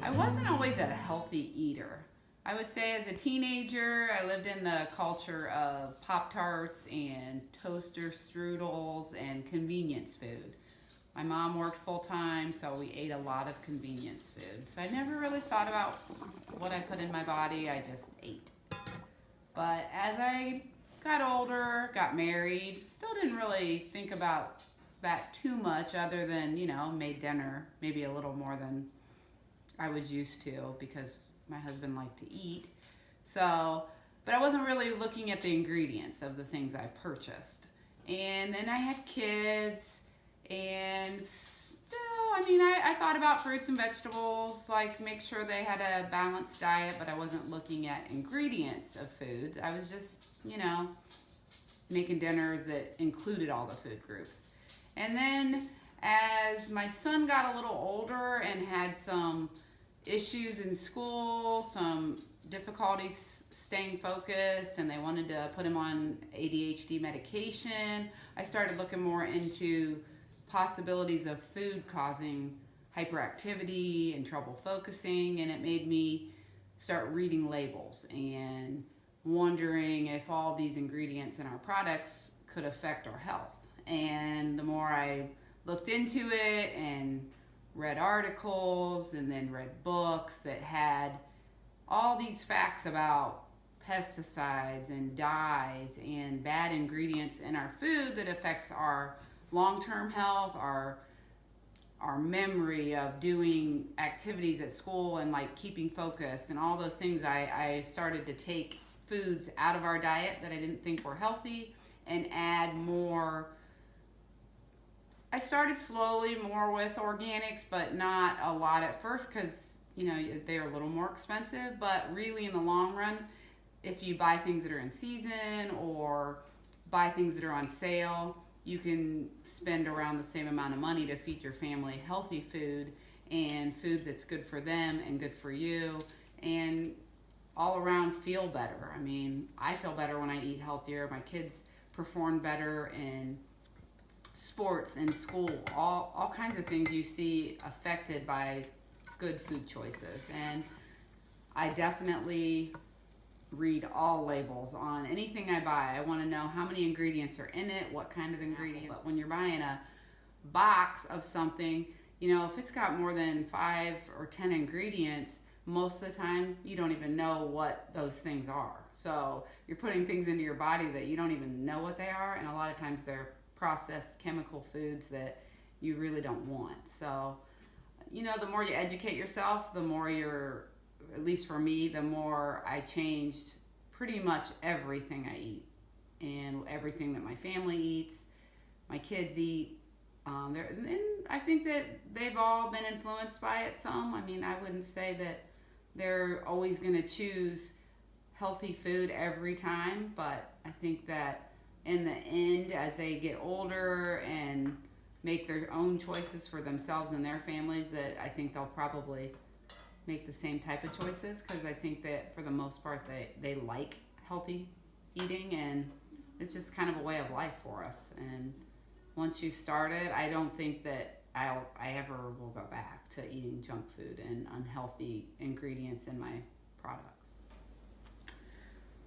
I wasn't always a healthy eater. I would say as a teenager, I lived in the culture of Pop-Tarts and toaster strudels and convenience food. My mom worked full time, so we ate a lot of convenience food. So I never really thought about what I put in my body, I just ate. But as I got older, got married, still didn't really think about that too much other than, made dinner maybe a little more than I was used to because my husband liked to eat. So, but I wasn't really looking at the ingredients of the things I purchased. And then I had kids, and still, I thought about fruits and vegetables, like make sure they had a balanced diet, but I wasn't looking at ingredients of foods. I was just, making dinners that included all the food groups. And then as my son got a little older and had some issues in school, some difficulties staying focused, and they wanted to put him on ADHD medication, I started looking more into possibilities of food causing hyperactivity and trouble focusing, and it made me start reading labels and wondering if all these ingredients in our products could affect our health. And the more I looked into it and read articles and then read books that had all these facts about pesticides and dyes and bad ingredients in our food that affects our long-term health, our memory of doing activities at school and like keeping focus and all those things, I started to take foods out of our diet that I didn't think were healthy and add more. I started slowly more with organics, but not a lot at first because, they're a little more expensive. But really in the long run, if you buy things that are in season or buy things that are on sale, you can spend around the same amount of money to feed your family healthy food and food that's good for them and good for you and all around feel better. I feel better when I eat healthier. My kids perform better in sports and school, all kinds of things you see affected by good food choices. And I definitely read all labels on anything I buy. I want to know how many ingredients are in it, what kind of ingredients. But when you're buying a box of something, if it's got more than 5 or 10 ingredients, most of the time you don't even know what those things are. So you're putting things into your body that you don't even know what they are, and a lot of times they're processed chemical foods that you really don't want. So, the more you educate yourself, the more at least for me, the more I changed pretty much everything I eat and everything that my family eats, my kids eat. And I think that they've all been influenced by it some. I wouldn't say that they're always going to choose healthy food every time, but I think that in the end, as they get older and make their own choices for themselves and their families, that I think they'll probably make the same type of choices, because I think that for the most part they like healthy eating, and it's just kind of a way of life for us. And once you start it, I don't think that I ever will go back to eating junk food and unhealthy ingredients in my products.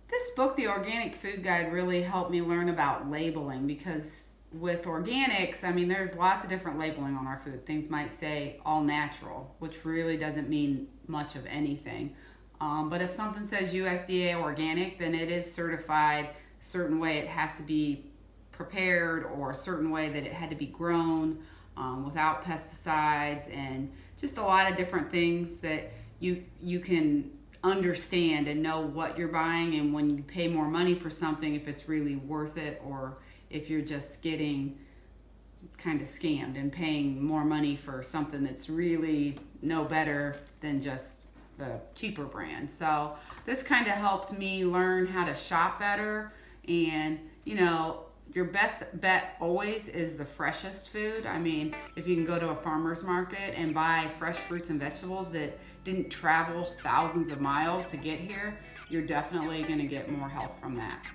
This book, The Organic Food Guide, really helped me learn about labeling, because with organics, there's lots of different labeling on our food. Things might say all natural, which really doesn't mean much of anything. But if something says USDA organic, then it is certified a certain way. It has to be prepared, or a certain way that it had to be grown without pesticides, and just a lot of different things that you can understand and know what you're buying, and when you pay more money for something, if it's really worth it, or if you're just getting kind of scammed and paying more money for something that's really no better than just the cheaper brand. So this kind of helped me learn how to shop better. And your best bet always is the freshest food. If you can go to a farmer's market and buy fresh fruits and vegetables that didn't travel thousands of miles to get here, you're definitely going to get more health from that.